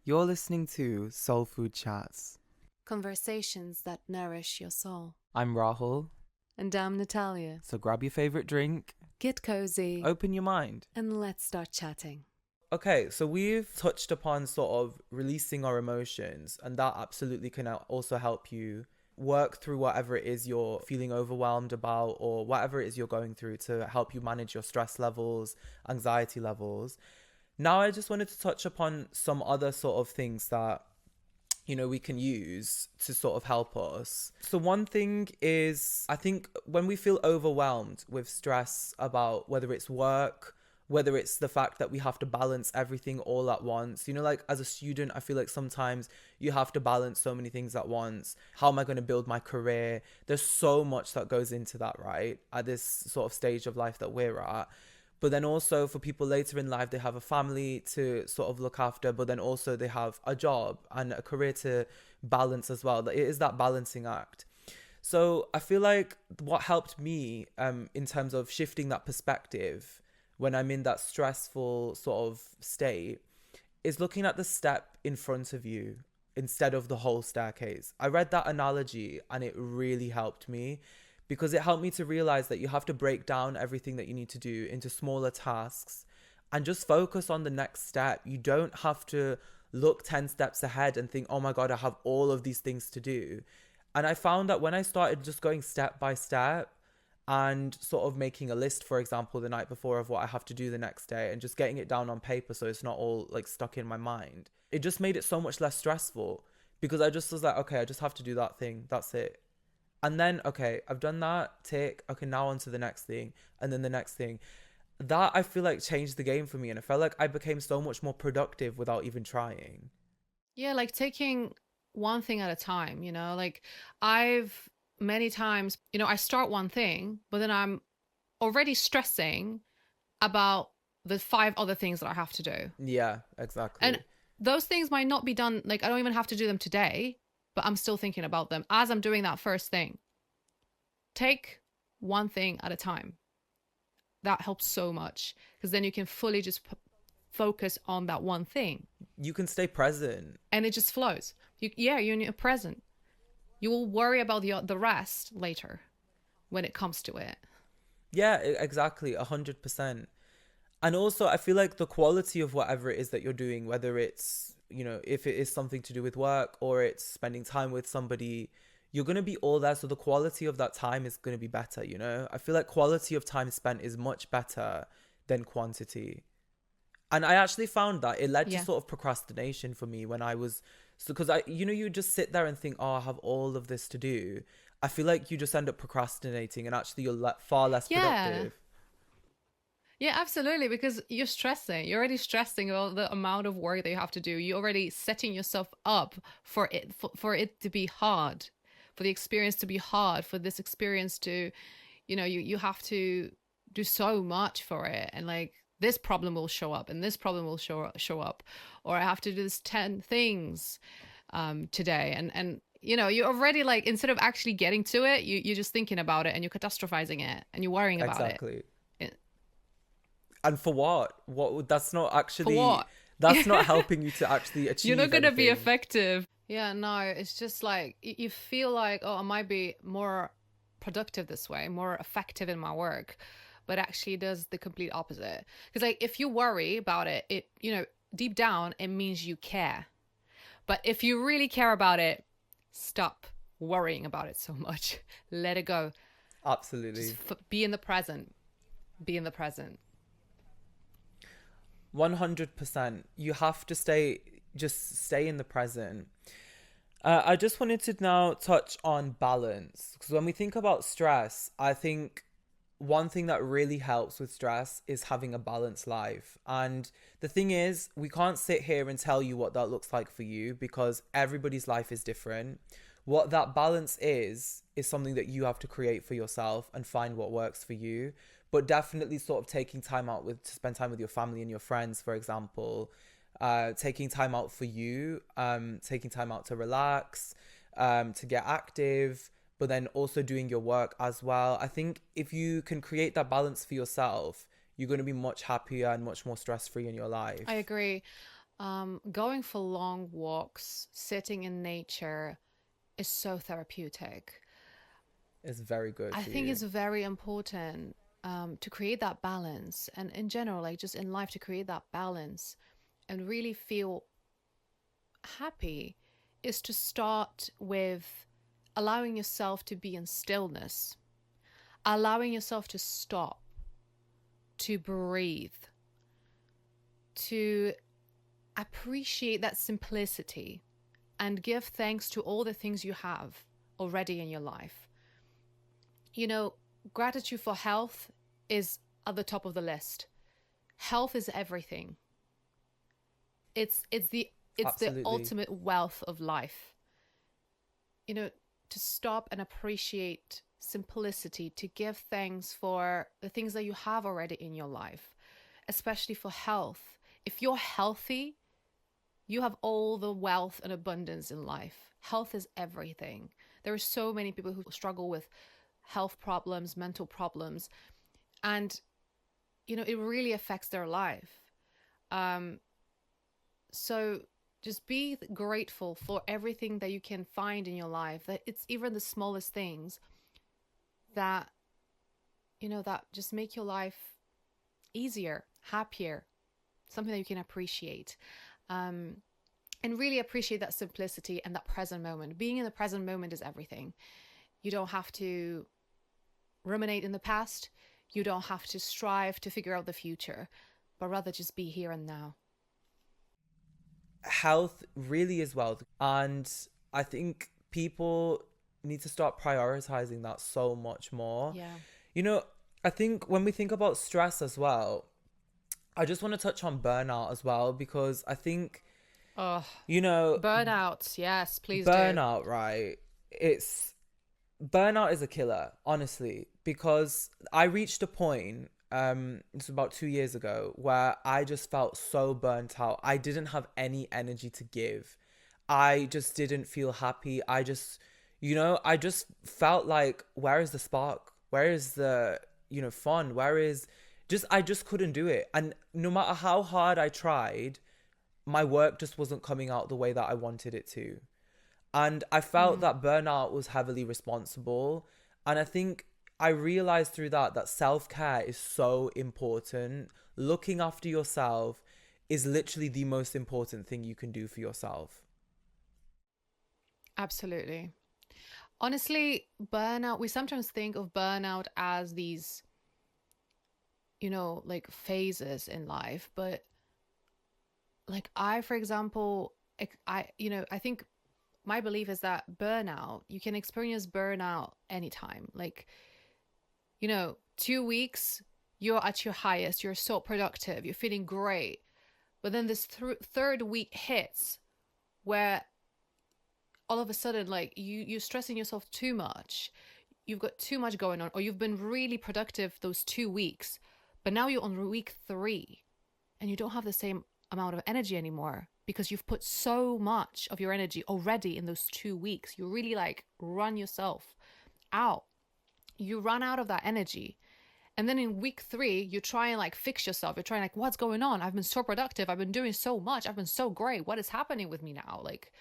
You're listening to Soul Food Chats. Conversations that nourish your soul. I'm Rahul. And I'm Natalia. So grab your favorite drink, Get cozy. open your mind. And let's start chatting. Okay, so we've touched upon sort of releasing our emotions, and that absolutely can also help you work through whatever it is you're feeling overwhelmed about, or whatever it is you're going through, to help you manage your stress levels, anxiety levels. Now, I just wanted to touch upon some other sort of things that, we can use to sort of help us. So one thing is, I think when we feel overwhelmed with stress about whether it's work, whether it's the fact that we have to balance everything all at once, like as a student, I feel like sometimes you have to balance so many things at once. How am I going to build my career? There's so much that goes into that, right? At this sort of stage of life that we're at. But then also for people later in life, they have a family to sort of look after, but then also they have a job and a career to balance as well. It is that balancing act. So I feel like what helped me in terms of shifting that perspective when I'm in that stressful sort of state is looking at the step in front of you instead of the whole staircase. I read that analogy and it really helped me, because it helped me to realize that you have to break down everything that you need to do into smaller tasks and just focus on the next step. You don't have to look 10 steps ahead and think, oh my God, I have all of these things to do. And I found that when I started just going step by step and sort of making a list, for example, the night before of what I have to do the next day and just getting it down on paper so it's not all like stuck in my mind, it just made it so much less stressful, because I just was like, okay, I just have to do that thing. That's it. And then, okay, I've done that, tick. Okay, now on to the next thing. And then the next thing. That, I feel like, changed the game for me. And I felt like I became so much more productive without even trying. Yeah, like taking one thing at a time, like I've many times, I start one thing, but then I'm already stressing about the 5 other things that I have to do. Yeah, exactly. And those things might not be done, like I don't even have to do them today, but I'm still thinking about them as I'm doing that first thing. Take one thing at a time. That helps so much, because then you can fully just focus on that one thing. You can stay present. And it just flows. You're present. You will worry about the rest later when it comes to it. Yeah, exactly. 100%. And also, I feel like the quality of whatever it is that you're doing, whether it's, if it is something to do with work or it's spending time with somebody, you're going to be all there. So the quality of that time is going to be better, I feel like quality of time spent is much better than quantity. And I actually found that it led to sort of procrastination for me when I was, because you just sit there and think, oh, I have all of this to do. I feel like you just end up procrastinating and actually you're far less productive. Yeah, absolutely, because you're stressing. You're already stressing about the amount of work that you have to do. You're already setting yourself up for it to be hard, for the experience to be hard, for this experience to, you have to do so much for it. And like, this problem will show up and this problem will show up, or I have to do this 10 things today. And you're already like, instead of actually getting to it, you're just thinking about it and you're catastrophizing it and you're worrying about it. Exactly. And for what? That's not actually... For what? That's not helping you to actually achieve You're not going to be anything. effective. Yeah, no, it's just like, you feel like, oh, I might be more productive this way, more effective in my work. But actually it does the complete opposite. Because like, if you worry about it, deep down, it means you care. But if you really care about it, stop worrying about it so much. Let it go. Absolutely. Just be in the present. Be in the present. 100%. You have to stay in the present. I just wanted to now touch on balance, because when we think about stress, I think one thing that really helps with stress is having a balanced life. And the thing is, we can't sit here and tell you what that looks like for you, because everybody's life is different. What that balance is something that you have to create for yourself and find what works for you. But definitely sort of taking time out to spend time with your family and your friends, for example, taking time out for you, taking time out to relax, to get active, but then also doing your work as well. I think if you can create that balance for yourself, you're going to be much happier and much more stress-free in your life. I agree. Going for long walks, sitting in nature is so therapeutic. It's very good I for think you. it's very important to create that balance, and in general, like just in life, to create that balance and really feel happy is to start with allowing yourself to be in stillness, allowing yourself to stop, to breathe, to appreciate that simplicity and give thanks to all the things you have already in your life. You know, gratitude for health is at the top of the list. Health is everything. It's the Absolutely. ultimate wealth of life. You know, to stop and appreciate simplicity, to give thanks for the things that you have already in your life, especially for health. If you're healthy, you have all the wealth and abundance in life. Health is everything. There are so many people who struggle with health problems, mental problems, and it really affects their life. Um, so just be grateful for everything that you can find in your life. That it's even the smallest things that that just make your life easier, happier, something that you can appreciate. Um, and really appreciate that simplicity and that present moment. Being in the present moment is everything. You don't have to ruminate in the past. You don't have to strive to figure out the future, but rather just be here and now. Health really is wealth. And I think people need to start prioritizing that so much more. Yeah. You know, I think when we think about stress as well, I just want to touch on burnout as well, because I think, Oh, you know, burnout. Yes, please do. burnout, right? It's burnout is a killer, honestly, because I reached a point, it's about 2 years ago, where I just felt so burnt out. I didn't have any energy to give. I just didn't feel happy. I just felt like, where is the spark? Where is the, fun? I just couldn't do it. And no matter how hard I tried, my work just wasn't coming out the way that I wanted it to. And I felt Mm, that burnout was heavily responsible. And I think I realized through that self care is so important. Looking after yourself is literally the most important thing you can do for yourself. absolutely. Honestly, burnout, we sometimes think of burnout as these, like phases in life, but like for example, I think my belief is that burnout, you can experience burnout anytime. Like, 2 weeks, you're at your highest, you're so productive, you're feeling great. But then this third week hits where all of a sudden, like you're stressing yourself too much. You've got too much going on, or you've been really productive those 2 weeks, but now you're on week three and you don't have the same amount of energy anymore because you've put so much of your energy already in those 2 weeks. You really like run yourself out. You run out of that energy. And then in week three, you try and like fix yourself. You're trying like, what's going on? I've been so productive. I've been doing so much. I've been so great. What is happening with me now? Like,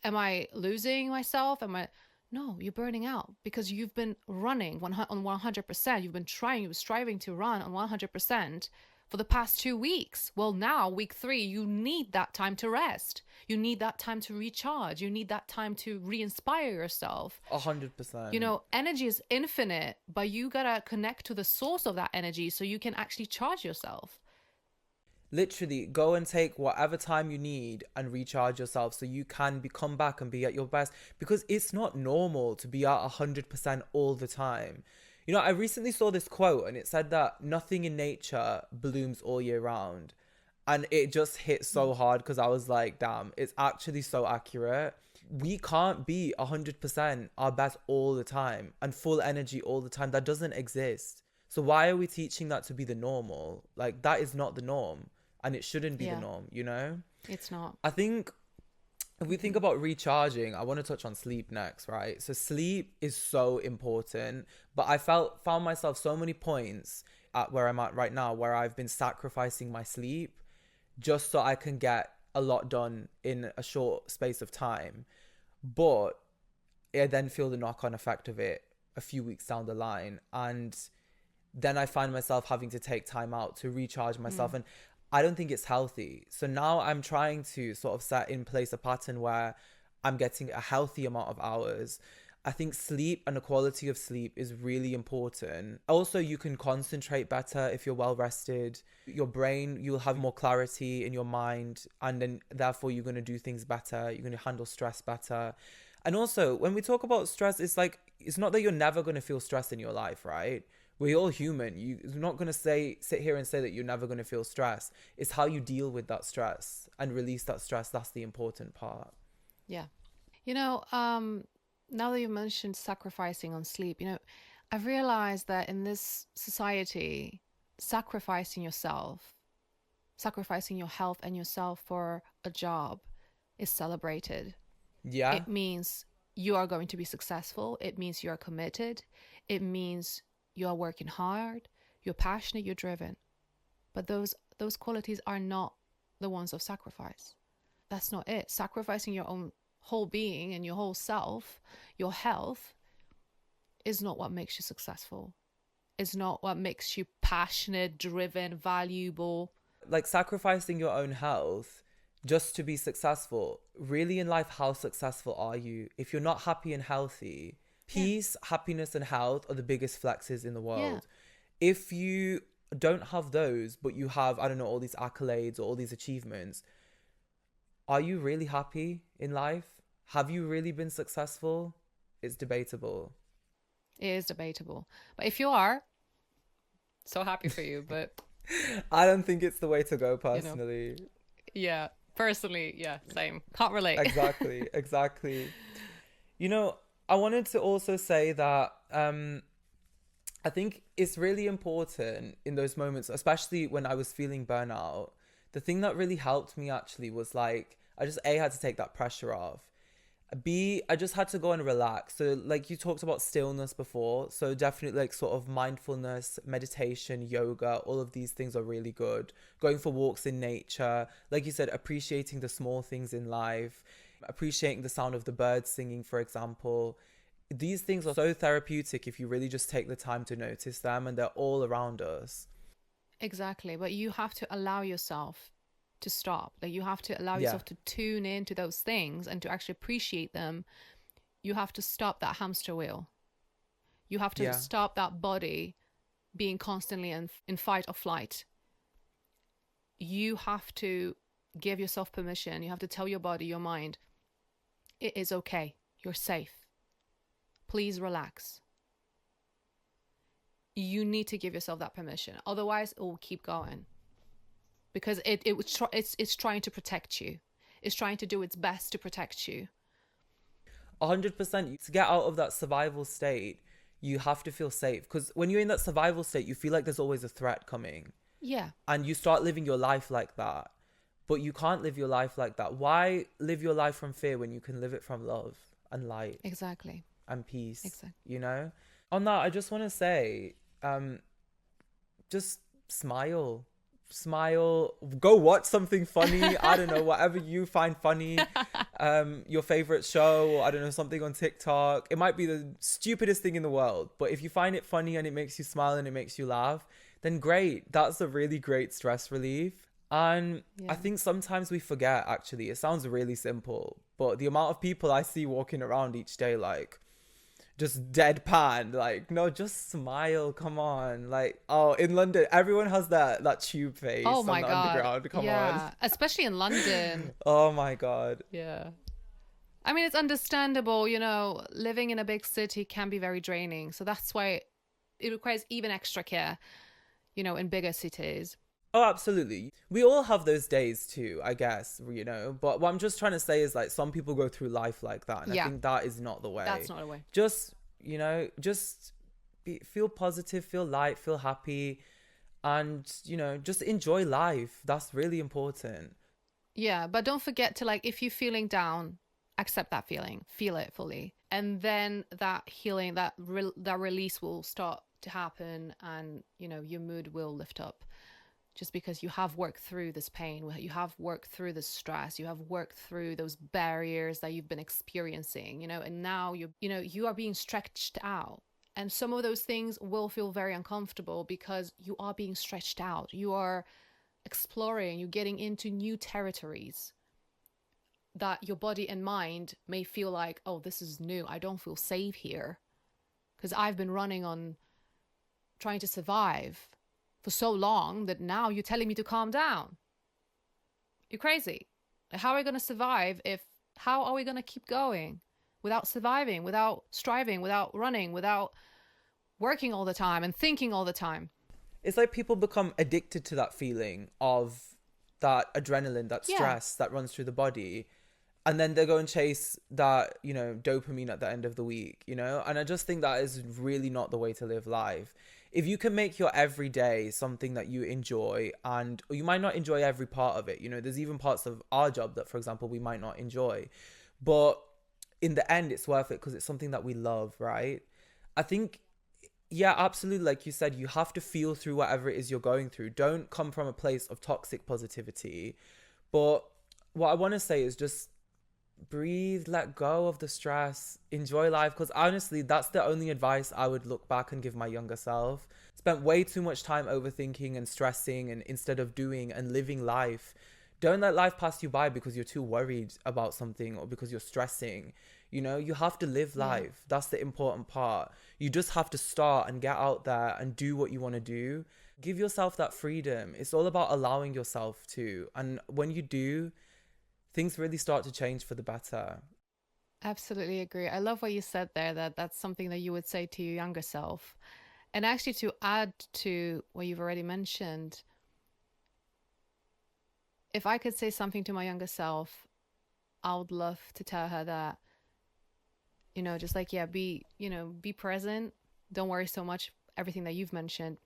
am I losing myself? No, you're burning out because you've been running on 100%. You've been trying, you've been striving to run on 100% for the past 2 weeks. Well, now, week three, you need that time to rest. You need that time to recharge. You need that time to re inspire yourself. 100%. Energy is infinite, but you gotta connect to the source of that energy so you can actually charge yourself. Literally, go and take whatever time you need and recharge yourself so you can come back and be at your best, because it's not normal to be at 100% all the time. I recently saw this quote and it said that nothing in nature blooms all year round. And it just hit so hard because I was like, damn, it's actually so accurate. We can't be 100% our best all the time and full energy all the time. That doesn't exist. So why are we teaching that to be the normal? Like, that is not the norm, and it shouldn't be the Yeah, norm. it's not. I think if we think about recharging, I want to touch on sleep next, right? So sleep is so important, but I found myself so many points at where I'm at right now where I've been sacrificing my sleep just so I can get a lot done in a short space of time. But I then feel the knock-on effect of it a few weeks down the line, and then I find myself having to take time out to recharge myself, and I don't think it's healthy. So now I'm trying to sort of set in place a pattern where I'm getting a healthy amount of hours. I think sleep and the quality of sleep is really important. Also, you can concentrate better if you're well rested. Your brain, you'll have more clarity in your mind, and then therefore you're going to do things better. You're going to handle stress better. And also, when we talk about stress, it's like, it's not that you're never going to feel stress in your life, right? We're all human. You're not going to sit here and say that you're never going to feel stress. It's how you deal with that stress and release that stress. That's the important part. Yeah. You know, now that you mentioned sacrificing on sleep, you know, I've realized that in this society, sacrificing yourself, sacrificing your health and yourself for a job is celebrated. Yeah. It means you are going to be successful. It means you are committed. It means you are working hard. You're passionate. You're driven. But those qualities are not the ones of sacrifice. That's not it. Sacrificing your own whole being and your whole self, your health, is not what makes you successful. It's not what makes you passionate, driven, valuable. Like sacrificing your own health just to be successful. Really in life, how successful are you? If you're not happy and healthy, peace, happiness, and health are the biggest flexes in the world. If you don't have those, but you have, I don't know, all these accolades or all these achievements, are you really happy in life? Have you really been successful? It's debatable. It is debatable. But if you are, so happy for you. But I don't think it's the way to go, you know, personally. yeah, personally, yeah, same. Can't relate. Exactly. You know, I wanted to also say that I think it's really important in those moments, especially when I was feeling burnout. The thing that really helped me actually was like, I just had to take that pressure off. B, I just had to go and relax. So like you talked about stillness before. So definitely like sort of mindfulness, meditation, yoga, all of these things are really good. Going for walks in nature. Like you said, appreciating the small things in life. Appreciating the sound of the birds singing, for example. These things are so therapeutic if you really just take the time to notice them, and they're all around us. Exactly. But you have to allow yourself to stop. Like you have to allow Yeah. yourself to tune into those things and to actually appreciate them. You have to stop that hamster wheel. You have to Yeah. stop that body being constantly in fight or flight. You have to give yourself permission. You have to tell your body, your mind, it is okay. You're safe. Please relax. You need to give yourself that permission. Otherwise, it will keep going. Because it's trying to protect you. It's trying to do its best to protect you. 100%. To get out of that survival state, you have to feel safe. Because when you're in that survival state, you feel like there's always a threat coming. Yeah. And you start living your life like that. But you can't live your life like that. Why live your life from fear when you can live it from love and light Exactly. and peace? Exactly. You know? On that, I just want to say, just smile. Go watch something funny. I don't know, whatever you find funny. Your favorite show, or I don't know, something on TikTok. It might be the stupidest thing in the world, but if you find it funny and it makes you smile and it makes you laugh, then great. That's a really great stress relief. And I think sometimes we forget, actually. It sounds really simple, but the amount of people I see walking around each day like just deadpan, like, no, just smile, come on. Like, oh, in London everyone has that tube face. Oh on my the God. underground. Come on. Especially in London. Oh my God. Yeah. I mean, it's understandable, you know, living in a big city can be very draining. So that's why it requires even extra care, you know, in bigger cities. Oh, absolutely. We all have those days too, I guess, you know. But what I'm just trying to say is, like, some people go through life like that. And I think that is not the way. That's not a way. Just, you know, feel positive, feel light, feel happy. And, you know, just enjoy life. That's really important. Yeah, but don't forget to, like, if you're feeling down, accept that feeling, feel it fully. And then that healing, that release will start to happen, and, you know, your mood will lift up. just because you have worked through this pain, you have worked through this stress, you have worked through those barriers that you've been experiencing, and now you are being stretched out. And some of those things will feel very uncomfortable because you are being stretched out. You are exploring, you're getting into new territories that your body and mind may feel like, oh, this is new. I don't feel safe here because I've been running on trying to survive for so long that now you're telling me to calm down. You're crazy. How are we going to survive how are we going to keep going without surviving, without striving, without running, without working all the time and thinking all the time? It's like people become addicted to that feeling of that adrenaline, that stress that runs through the body. And then they go and chase that, dopamine at the end of the week, And I just think that is really not the way to live life. If you can make your everyday something that you enjoy, and you might not enjoy every part of it, there's even parts of our job that, for example, we might not enjoy. But in the end, it's worth it because it's something that we love, right? I think, yeah, absolutely. Like you said, you have to feel through whatever it is you're going through. Don't come from a place of toxic positivity. But what I want to say is just breathe, let go of the stress, enjoy life. Because honestly, that's the only advice I would look back and give my younger self. Spent way too much time overthinking and stressing, and instead of doing and living life. Don't let life pass you by because you're too worried about something or because you're stressing. You have to live life. That's the important part. You just have to start and get out there and do what you want to do. Give yourself that freedom. It's all about allowing yourself to. And when you do, things really start to change for the better. Absolutely agree. I love what you said there, that that's something that you would say to your younger self. And actually, to add to what you've already mentioned, if I could say something to my younger self, I would love to tell her that, just like, be present. Don't worry so much, everything that you've mentioned.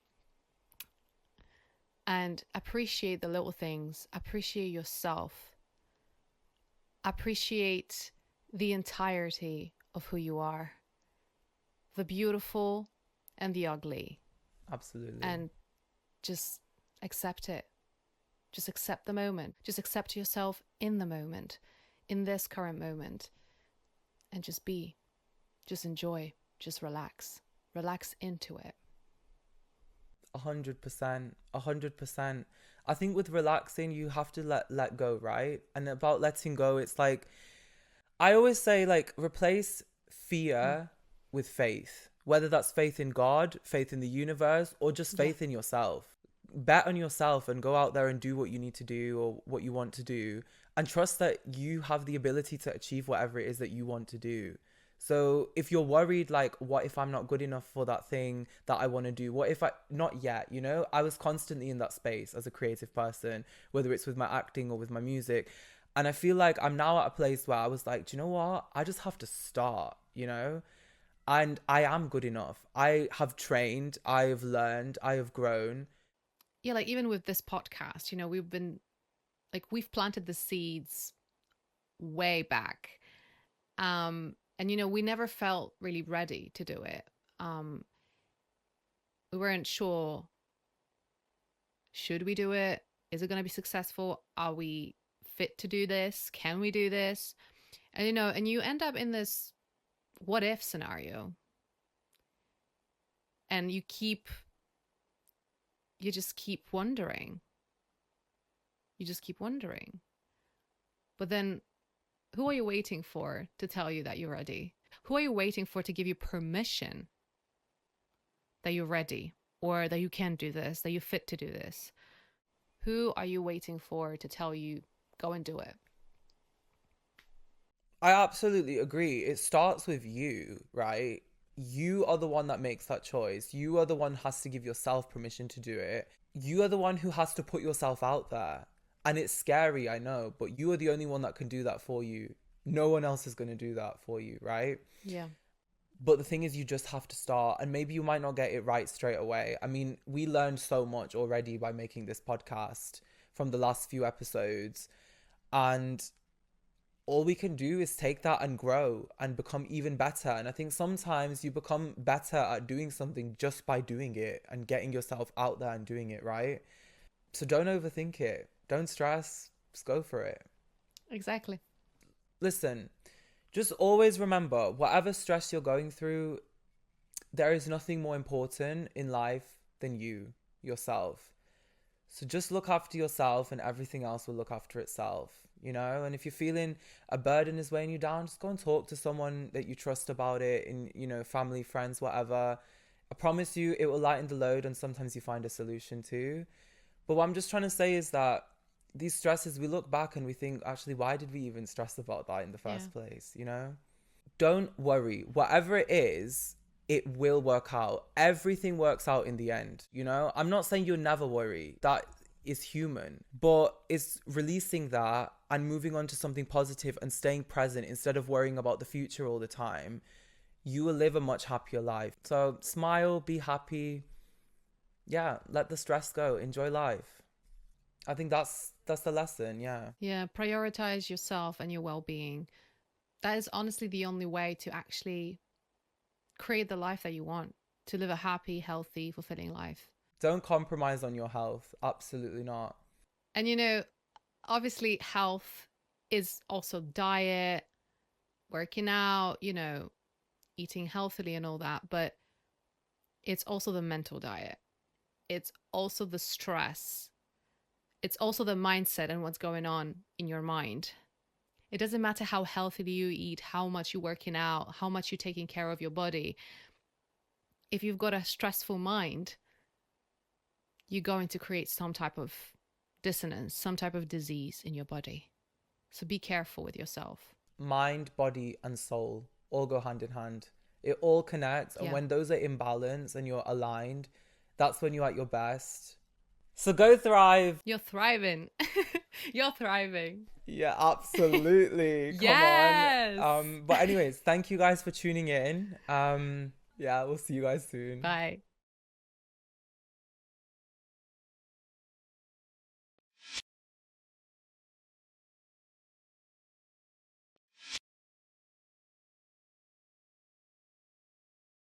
And appreciate the little things. Appreciate yourself. Appreciate the entirety of who you are. The beautiful and the ugly. Absolutely. And just accept it. Just accept the moment. Just accept yourself in the moment, in this current moment. And just be. Just enjoy. Just relax. Relax into it. 100%. 100%. I think with relaxing, you have to let go, right? And about letting go, it's like, I always say, like, replace fear with faith. Whether that's faith in God, faith in the universe, or just faith in yourself. Bet on yourself and go out there and do what you need to do or what you want to do. And trust that you have the ability to achieve whatever it is that you want to do. So if you're worried, like, what if I'm not good enough for that thing that I want to do? What if not yet, I was constantly in that space as a creative person, whether it's with my acting or with my music. And I feel like I'm now at a place where I was like, do you know what? I just have to start, and I am good enough. I have trained, I have learned, I have grown. Yeah, like even with this podcast, we've planted the seeds way back. And, we never felt really ready to do it. We weren't sure. Should we do it? Is it going to be successful? Are we fit to do this? Can we do this? And, and you end up in this what if scenario. And you just keep wondering. You just keep wondering. But then, who are you waiting for to tell you that you're ready? Who are you waiting for to give you permission that you're ready, or that you can do this, that you're fit to do this? Who are you waiting for to tell you, go and do it? I absolutely agree. It starts with you, right? You are the one that makes that choice. You are the one who has to give yourself permission to do it. You are the one who has to put yourself out there. And it's scary, I know, but you are the only one that can do that for you. No one else is going to do that for you, right? Yeah. But the thing is, you just have to start, and maybe you might not get it right straight away. I mean, we learned so much already by making this podcast from the last few episodes. And all we can do is take that and grow and become even better. And I think sometimes you become better at doing something just by doing it and getting yourself out there and doing it, right? So don't overthink it. Don't stress. Just go for it. Exactly. Listen, just always remember, whatever stress you're going through, there is nothing more important in life than you, yourself. So just look after yourself and everything else will look after itself, you know? And if you're feeling a burden is weighing you down, just go and talk to someone that you trust about it, in, you know, family, friends, whatever. I promise you it will lighten the load, and sometimes you find a solution too. But what I'm just trying to say is that these stresses, we look back and we think, actually, why did we even stress about that in the first place, you know? Don't worry. Whatever it is, it will work out. Everything works out in the end, you know? I'm not saying you'll never worry. That is human. But it's releasing that and moving on to something positive and staying present instead of worrying about the future all the time. You will live a much happier life. So smile, be happy. Yeah, let the stress go. Enjoy life. I think that's the lesson, yeah. Yeah, prioritize yourself and your well-being. That is honestly the only way to actually create the life that you want, to live a happy, healthy, fulfilling life. Don't compromise on your health. Absolutely not. And you know, obviously health is also diet, working out, you know, eating healthily and all that, but it's also the mental diet. It's also the stress. It's also the mindset and what's going on in your mind. It doesn't matter how healthily you eat, how much you're working out, how much you're taking care of your body. If you've got a stressful mind, you're going to create some type of dissonance, some type of disease in your body. So be careful with yourself. Mind, body, and soul all go hand in hand. It all connects. And when those are in balance and you're aligned, that's when you're at your best. So go thrive. You're thriving. You're thriving. Yeah, absolutely. Yes. Come on. But anyways, thank you guys for tuning in. Yeah, we'll see you guys soon. Bye.